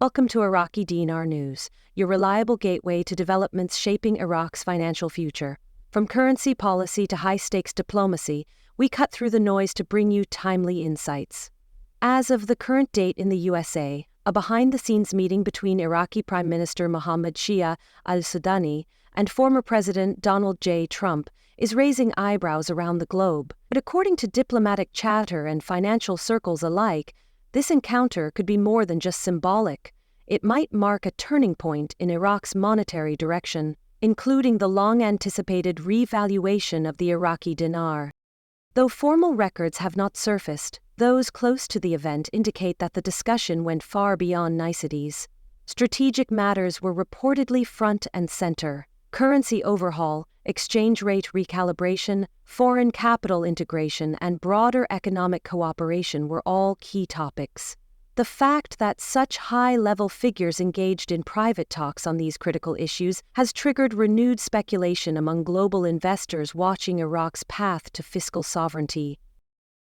Welcome to Iraqi Dinar News, your reliable gateway to developments shaping Iraq's financial future. From currency policy to high-stakes diplomacy, we cut through the noise to bring you timely insights. As of the current date in the USA, a behind-the-scenes meeting between Iraqi Prime Minister Mohammed Shia al-Sudani and former President Donald J. Trump is raising eyebrows around the globe. But according to diplomatic chatter and financial circles alike, this encounter could be more than just symbolic. It might mark a turning point in Iraq's monetary direction, including the long-anticipated revaluation of the Iraqi dinar. Though formal records have not surfaced, those close to the event indicate that the discussion went far beyond niceties. Strategic matters were reportedly front and center. Currency overhaul, exchange rate recalibration, foreign capital integration, and broader economic cooperation were all key topics. The fact that such high-level figures engaged in private talks on these critical issues has triggered renewed speculation among global investors watching Iraq's path to fiscal sovereignty.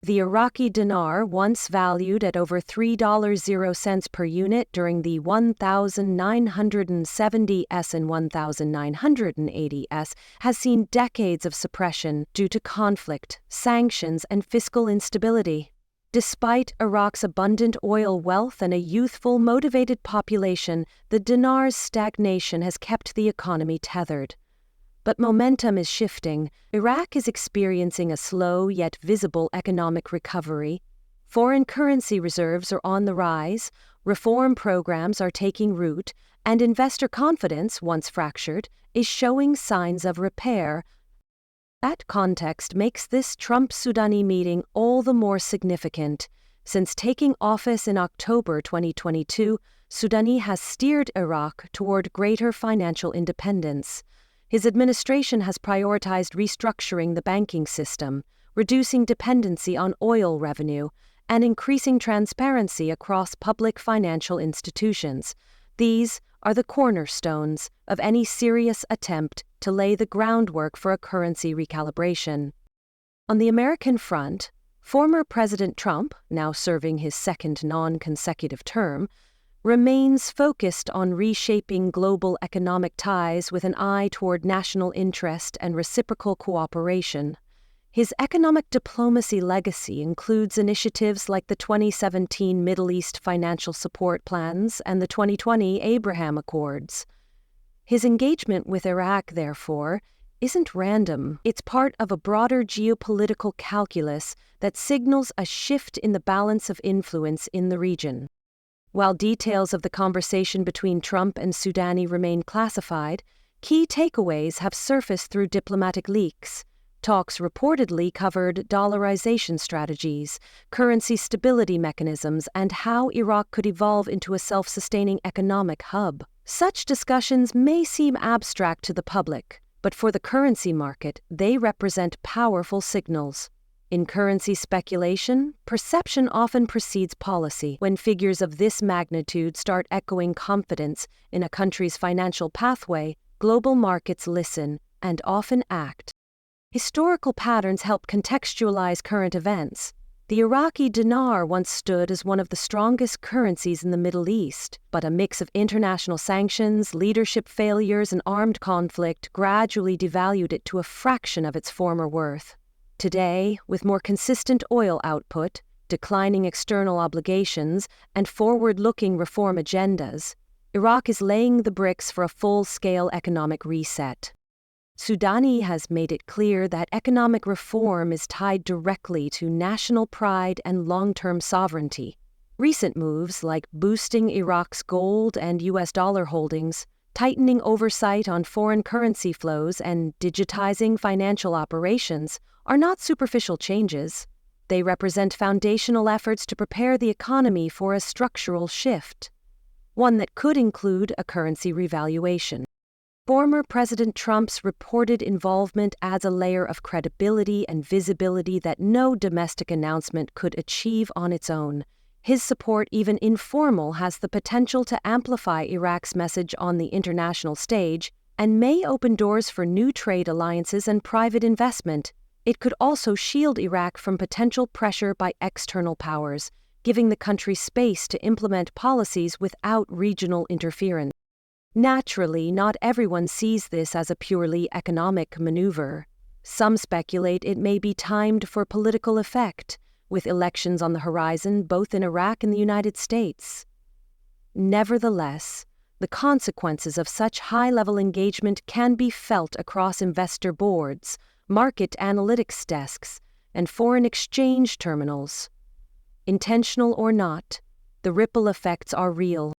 The Iraqi dinar, once valued at over $3.00 per unit during the 1970s and 1980s, has seen decades of suppression due to conflict, sanctions, and fiscal instability. Despite Iraq's abundant oil wealth and a youthful, motivated population, the dinar's stagnation has kept the economy tethered. But momentum is shifting. Iraq is experiencing a slow yet visible economic recovery. Foreign currency reserves are on the rise, reform programs are taking root, and investor confidence, once fractured, is showing signs of repair. That context makes this Trump-Sudani meeting all the more significant. Since taking office in October 2022, Sudani has steered Iraq toward greater financial independence. His administration has prioritized restructuring the banking system, reducing dependency on oil revenue, and increasing transparency across public financial institutions. These are the cornerstones of any serious attempt to lay the groundwork for a currency recalibration. On the American front, former President Trump, now serving his second non-consecutive term, remains focused on reshaping global economic ties with an eye toward national interest and reciprocal cooperation. His economic diplomacy legacy includes initiatives like the 2017 Middle East Financial Support Plans and the 2020 Abraham Accords. His engagement with Iraq, therefore, isn't random. It's part of a broader geopolitical calculus that signals a shift in the balance of influence in the region. While details of the conversation between Trump and Sudani remain classified, key takeaways have surfaced through diplomatic leaks. Talks reportedly covered dollarization strategies, currency stability mechanisms, and how Iraq could evolve into a self-sustaining economic hub. Such discussions may seem abstract to the public, but for the currency market, they represent powerful signals. In currency speculation, perception often precedes policy. When figures of this magnitude start echoing confidence in a country's financial pathway, global markets listen and often act. Historical patterns help contextualize current events. The Iraqi dinar once stood as one of the strongest currencies in the Middle East, but a mix of international sanctions, leadership failures, and armed conflict gradually devalued it to a fraction of its former worth. Today, with more consistent oil output, declining external obligations, and forward-looking reform agendas, Iraq is laying the bricks for a full-scale economic reset. Sudani has made it clear that economic reform is tied directly to national pride and long-term sovereignty. Recent moves like boosting Iraq's gold and U.S. dollar holdings, tightening oversight on foreign currency flows, and digitizing financial operations are not superficial changes. They represent foundational efforts to prepare the economy for a structural shift, one that could include a currency revaluation. Former President Trump's reported involvement adds a layer of credibility and visibility that no domestic announcement could achieve on its own. His support, even informal, has the potential to amplify Iraq's message on the international stage and may open doors for new trade alliances and private investment. It could also shield Iraq from potential pressure by external powers, giving the country space to implement policies without regional interference. Naturally, not everyone sees this as a purely economic maneuver. Some speculate it may be timed for political effect, with elections on the horizon both in Iraq and the United States. Nevertheless, the consequences of such high-level engagement can be felt across investor boards, market analytics desks, and foreign exchange terminals. Intentional or not, the ripple effects are real.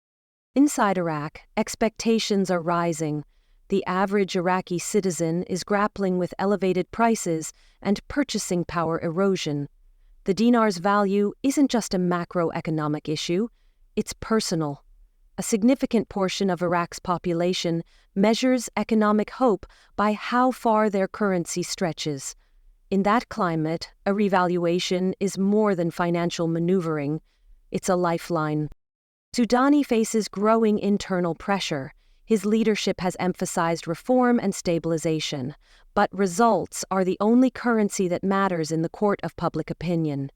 Inside Iraq, expectations are rising. The average Iraqi citizen is grappling with elevated prices and purchasing power erosion. The dinar's value isn't just a macroeconomic issue, it's personal. A significant portion of Iraq's population measures economic hope by how far their currency stretches. In that climate, a revaluation is more than financial maneuvering, it's a lifeline. Sudani faces growing internal pressure. His leadership has emphasized reform and stabilization, but results are the only currency that matters in the court of public opinion.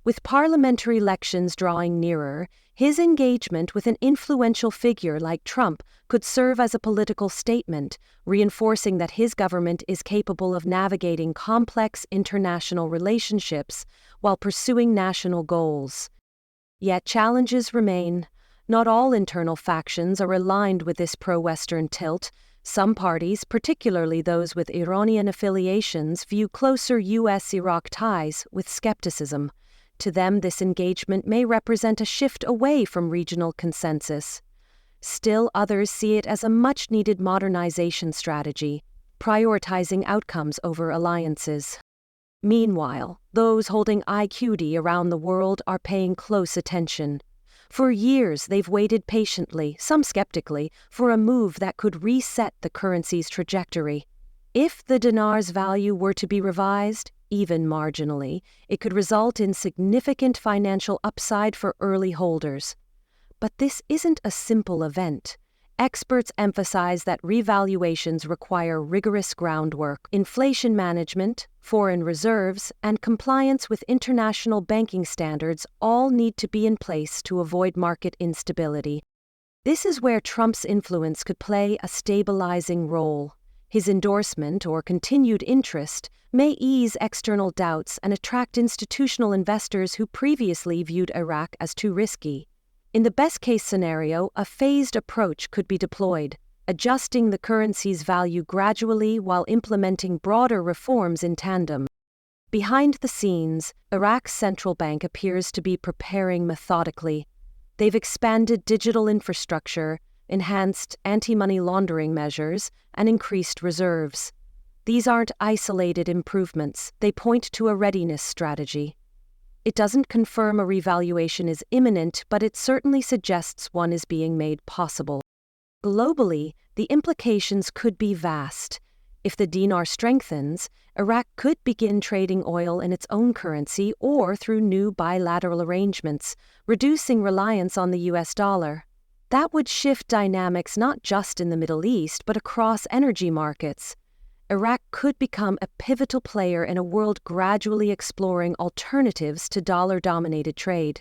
With parliamentary elections drawing nearer, his engagement with an influential figure like Trump could serve as a political statement, reinforcing that his government is capable of navigating complex international relationships while pursuing national goals. Yet challenges remain. Not all internal factions are aligned with this pro-Western tilt. Some parties, particularly those with Iranian affiliations, view closer U.S.-Iraq ties with skepticism. To them, this engagement may represent a shift away from regional consensus. Still, others see it as a much-needed modernization strategy, prioritizing outcomes over alliances. Meanwhile, those holding IQD around the world are paying close attention. For years, they've waited patiently, some skeptically, for a move that could reset the currency's trajectory. If the dinar's value were to be revised, even marginally, it could result in significant financial upside for early holders. But this isn't a simple event. Experts emphasize that revaluations require rigorous groundwork, inflation management, foreign reserves, and compliance with international banking standards all need to be in place to avoid market instability. This is where Trump's influence could play a stabilizing role. His endorsement or continued interest may ease external doubts and attract institutional investors who previously viewed Iraq as too risky. In the best-case scenario, a phased approach could be deployed, adjusting the currency's value gradually while implementing broader reforms in tandem. Behind the scenes, Iraq's central bank appears to be preparing methodically. They've expanded digital infrastructure, enhanced anti-money laundering measures, and increased reserves. These aren't isolated improvements, they point to a readiness strategy. It doesn't confirm a revaluation is imminent, but it certainly suggests one is being made possible. Globally, the implications could be vast. If the dinar strengthens, Iraq could begin trading oil in its own currency or through new bilateral arrangements, reducing reliance on the US dollar. That would shift dynamics not just in the Middle East, but across energy markets. Iraq could become a pivotal player in a world gradually exploring alternatives to dollar-dominated trade.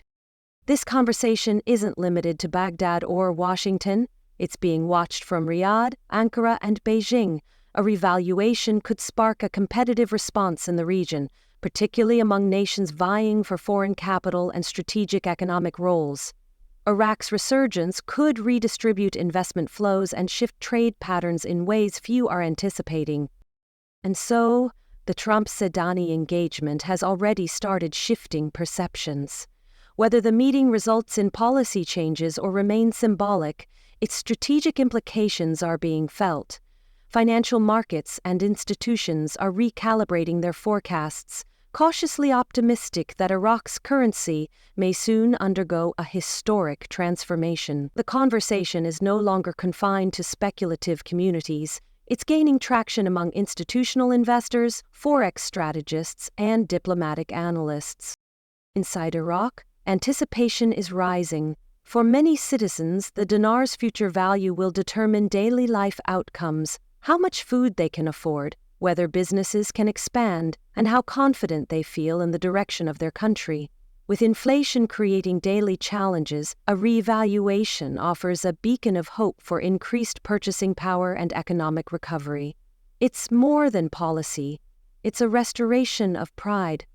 This conversation isn't limited to Baghdad or Washington. It's being watched from Riyadh, Ankara, and Beijing. A revaluation could spark a competitive response in the region, particularly among nations vying for foreign capital and strategic economic roles. Iraq's resurgence could redistribute investment flows and shift trade patterns in ways few are anticipating. And so, the Trump-Sudani engagement has already started shifting perceptions. Whether the meeting results in policy changes or remains symbolic, its strategic implications are being felt. Financial markets and institutions are recalibrating their forecasts, cautiously optimistic that Iraq's currency may soon undergo a historic transformation. The conversation is no longer confined to speculative communities. It's gaining traction among institutional investors, forex strategists, and diplomatic analysts. Inside Iraq, anticipation is rising. For many citizens, the dinar's future value will determine daily life outcomes, how much food they can afford, whether businesses can expand, and how confident they feel in the direction of their country. With inflation creating daily challenges, a revaluation offers a beacon of hope for increased purchasing power and economic recovery. It's more than policy. It's a restoration of pride.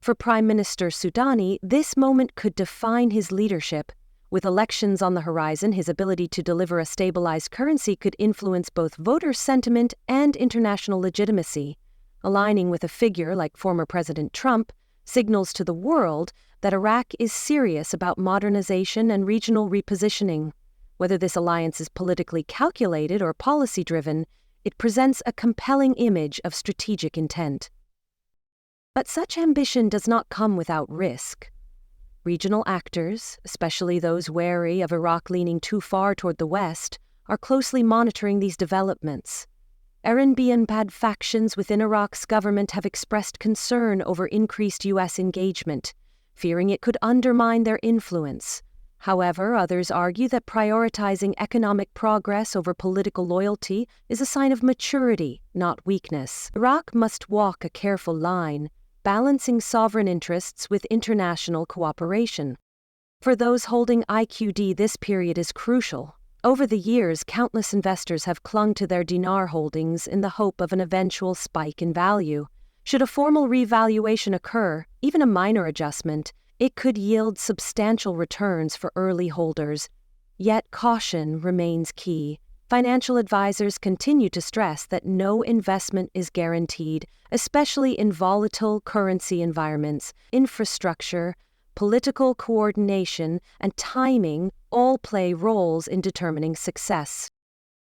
For Prime Minister Sudani, this moment could define his leadership. With elections on the horizon, his ability to deliver a stabilized currency could influence both voter sentiment and international legitimacy. Aligning with a figure like former President Trump signals to the world that Iraq is serious about modernization and regional repositioning. Whether this alliance is politically calculated or policy-driven, it presents a compelling image of strategic intent. But such ambition does not come without risk. Regional actors, especially those wary of Iraq leaning too far toward the West, are closely monitoring these developments. Bad factions within Iraq's government have expressed concern over increased U.S. engagement, fearing it could undermine their influence. However, others argue that prioritizing economic progress over political loyalty is a sign of maturity, not weakness. Iraq must walk a careful line, balancing sovereign interests with international cooperation. For those holding IQD, this period is crucial. Over the years, countless investors have clung to their dinar holdings in the hope of an eventual spike in value. Should a formal revaluation occur, even a minor adjustment, it could yield substantial returns for early holders. Yet caution remains key. Financial advisors continue to stress that no investment is guaranteed, especially in volatile currency environments. Infrastructure, political coordination, and timing all play roles in determining success.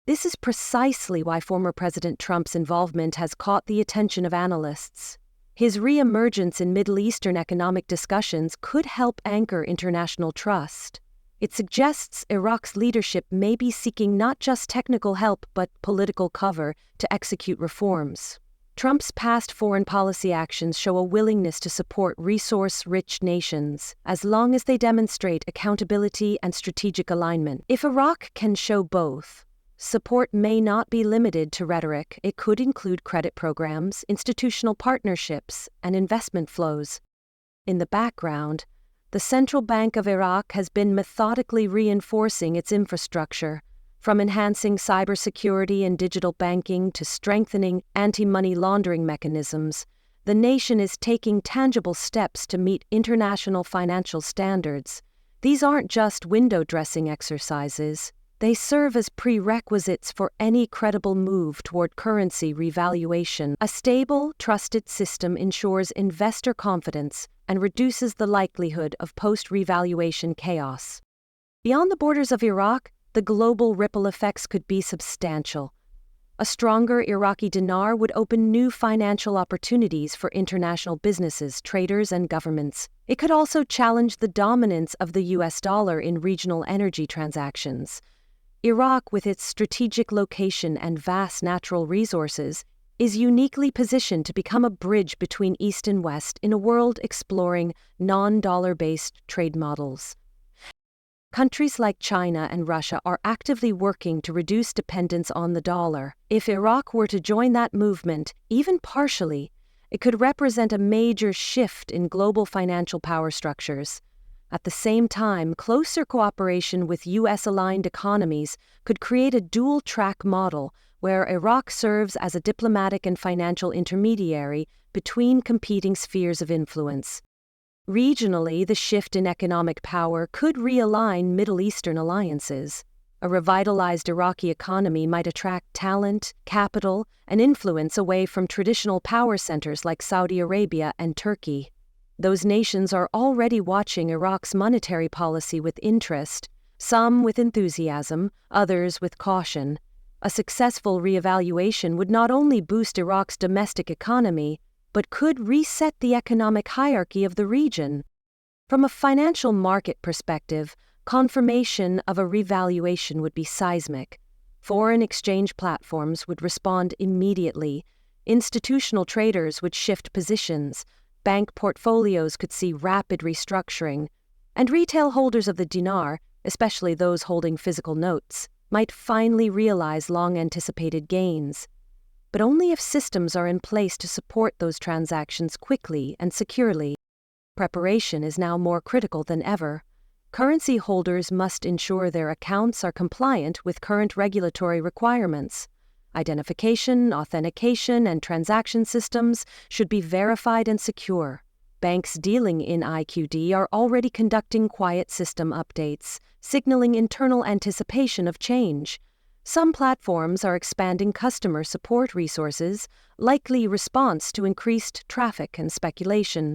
This is precisely why former President Trump's involvement has caught the attention of analysts. His re-emergence in Middle Eastern economic discussions could help anchor international trust. It suggests Iraq's leadership may be seeking not just technical help but political cover to execute reforms. Trump's past foreign policy actions show a willingness to support resource-rich nations, as long as they demonstrate accountability and strategic alignment. If Iraq can show both, support may not be limited to rhetoric. It could include credit programs, institutional partnerships, and investment flows. In the background, the Central Bank of Iraq has been methodically reinforcing its infrastructure, from enhancing cybersecurity and digital banking to strengthening anti-money laundering mechanisms. The nation is taking tangible steps to meet international financial standards. These aren't just window-dressing exercises. They serve as prerequisites for any credible move toward currency revaluation. A stable, trusted system ensures investor confidence and reduces the likelihood of post-revaluation chaos. Beyond the borders of Iraq, the global ripple effects could be substantial. A stronger Iraqi dinar would open new financial opportunities for international businesses, traders, and governments. It could also challenge the dominance of the US dollar in regional energy transactions. Iraq, with its strategic location and vast natural resources, is uniquely positioned to become a bridge between East and West in a world exploring non-dollar-based trade models. Countries like China and Russia are actively working to reduce dependence on the dollar. If Iraq were to join that movement, even partially, it could represent a major shift in global financial power structures. At the same time, closer cooperation with US-aligned economies could create a dual-track model where Iraq serves as a diplomatic and financial intermediary between competing spheres of influence. Regionally, the shift in economic power could realign Middle Eastern alliances. A revitalized Iraqi economy might attract talent, capital, and influence away from traditional power centers like Saudi Arabia and Turkey. Those nations are already watching Iraq's monetary policy with interest, some with enthusiasm, others with caution. A successful reevaluation would not only boost Iraq's domestic economy, but could reset the economic hierarchy of the region. From a financial market perspective, confirmation of a revaluation would be seismic. Foreign exchange platforms would respond immediately. Institutional traders would shift positions. Bank portfolios could see rapid restructuring. And retail holders of the dinar, especially those holding physical notes, might finally realize long-anticipated gains. But only if systems are in place to support those transactions quickly and securely. preparation is now more critical than ever. Currency holders must ensure their accounts are compliant with current regulatory requirements. Identification, authentication, and transaction systems should be verified and secure. Banks dealing in IQD are already conducting quiet system updates, signaling internal anticipation of change. Some platforms are expanding customer support resources, likely response to increased traffic and speculation.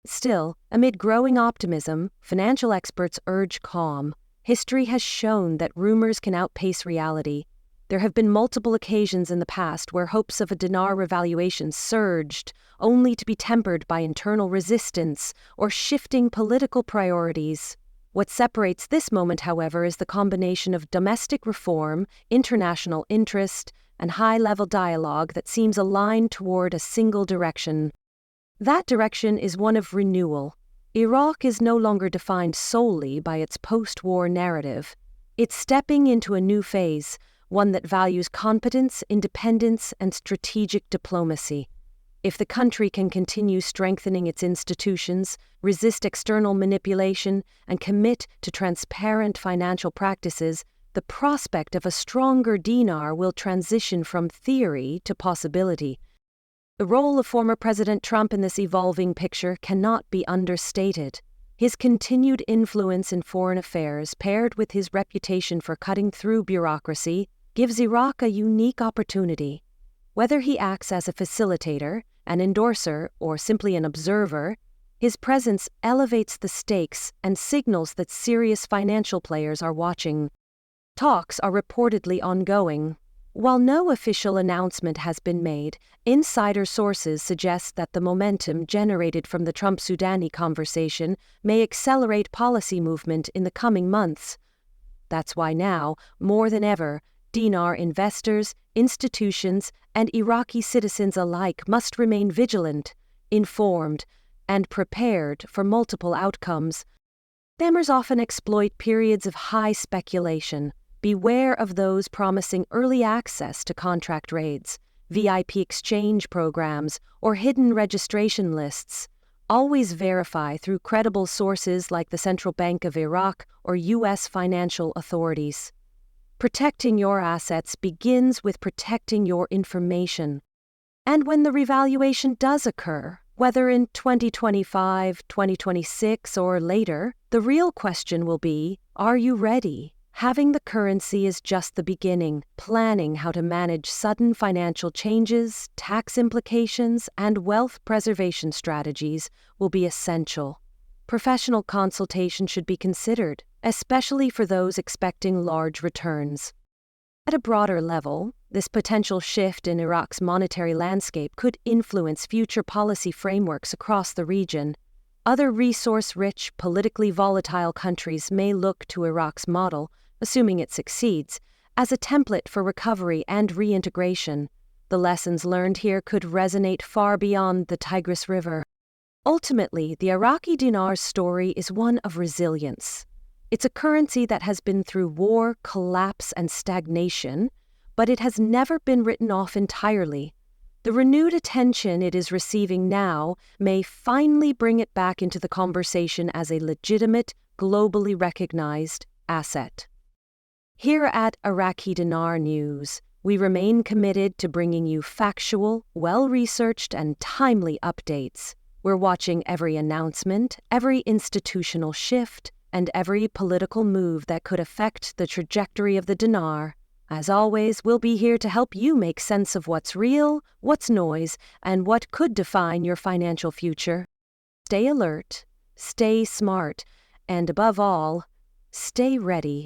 Still, amid growing optimism, financial experts urge calm. History has shown that rumors can outpace reality. There have been multiple occasions in the past where hopes of a dinar revaluation surged, only to be tempered by internal resistance or shifting political priorities. What separates this moment, however, is the combination of domestic reform, international interest, and high-level dialogue that seems aligned toward a single direction. That direction is one of renewal. Iraq is no longer defined solely by its post-war narrative. It's stepping into a new phase, one that values competence, independence, and strategic diplomacy. If the country can continue strengthening its institutions, resist external manipulation, and commit to transparent financial practices, the prospect of a stronger dinar will transition from theory to possibility. The role of former President Trump in this evolving picture cannot be understated. His continued influence in foreign affairs, paired with his reputation for cutting through bureaucracy, gives Iraq a unique opportunity. Whether he acts as a facilitator, an endorser, or simply an observer, his presence elevates the stakes and signals that serious financial players are watching. Talks are reportedly ongoing. While no official announcement has been made, insider sources suggest that the momentum generated from the Trump-Sudani conversation may accelerate policy movement in the coming months. That's why now, more than ever, dinar investors, institutions, and Iraqi citizens alike must remain vigilant, informed, and prepared for multiple outcomes. Scammers often exploit periods of high speculation. Beware of those promising early access to contract raids, VIP exchange programs, or hidden registration lists. Always verify through credible sources like the Central Bank of Iraq or U.S. financial authorities. Protecting your assets begins with protecting your information. And when the revaluation does occur, whether in 2025, 2026, or later, the real question will be, are you ready? Having the currency is just the beginning. Planning how to manage sudden financial changes, tax implications, and wealth preservation strategies will be essential. Professional consultation should be considered, especially for those expecting large returns. At a broader level, this potential shift in Iraq's monetary landscape could influence future policy frameworks across the region. Other resource-rich, politically volatile countries may look to Iraq's model, assuming it succeeds, as a template for recovery and reintegration. The lessons learned here could resonate far beyond the Tigris River. Ultimately, the Iraqi dinar's story is one of resilience. It's a currency that has been through war, collapse, and stagnation, but it has never been written off entirely. The renewed attention it is receiving now may finally bring it back into the conversation as a legitimate, globally recognized asset. Here at Iraqi Dinar News, we remain committed to bringing you factual, well-researched, and timely updates. We're watching every announcement, every institutional shift, and every political move that could affect the trajectory of the dinar. As always, we'll be here to help you make sense of what's real, what's noise, and what could define your financial future. Stay alert, stay smart, and above all, stay ready.